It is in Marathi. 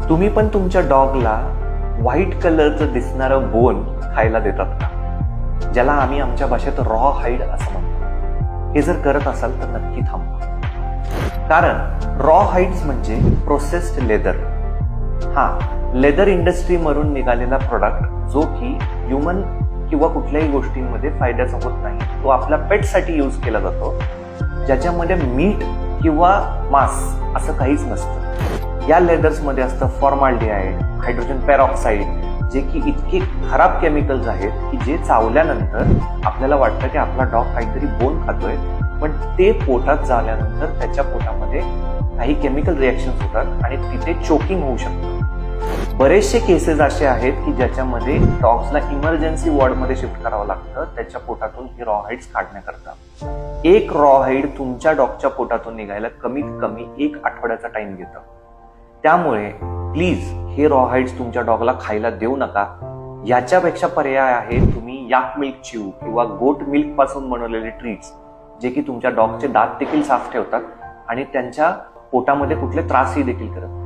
तुम्ही पण तुमच्या डॉगला व्हाईट कलरचं दिसणारं बोन खायला देतात का? ज्याला आम्ही आमच्या भाषेत रॉ हाईड असं म्हणतो. हे जर करत असाल तर नक्की थांबा. कारण रॉ हाईड्स म्हणजे प्रोसेस्ड लेदर. लेदर इंडस्ट्रीमधून निघालेला प्रोडक्ट जो की ह्युमन किंवा कुठल्याही गोष्टींमध्ये फायद्याचा होत नाही, तो आपल्या पेटसाठी यूज केला जातो, ज्याच्यामध्ये मीठ किंवा मांस असं काहीच नसतं. या लेदर्समध्ये असतं फॉर्माल्डिहाइड, हायड्रोजन पेरॉक्साईड, जे की इतके खराब केमिकल्स आहेत की जे चावल्यानंतर आपल्याला वाटतं की आपला डॉग काहीतरी बोन खातोय, पण ते पोटात झाल्यानंतर त्याच्या पोटामध्ये काही केमिकल रिएक्शन्स होतात आणि तिथे चोकिंग होऊ शकतं. बरेचसे केसेस असे आहेत की ज्याच्यामध्ये डॉग्सला इमर्जन्सी वॉर्डमध्ये शिफ्ट करावं लागतं त्याच्या पोटातून हे रॉ हाईड्स काढण्याकरता. एक रॉ हाईड तुमच्या डॉगच्या पोटातून निघायला कमीत कमी 1 आठवड्याचा टाइम घेतं. त्यामुळे प्लीज हे रॉ हाईड्स तुमच्या डॉगला खायला देऊ नका. याच्यापेक्षा पर्याय आहे तुम्ही याक मिल्क च्यू किंवा गोट मिल्क पासून बनवलेले ट्रीट्स, जे की तुमच्या डॉगचे दात देखील साफ ठेवतात आणि त्यांच्या पोटामध्ये कुठले त्रासही देखील करत.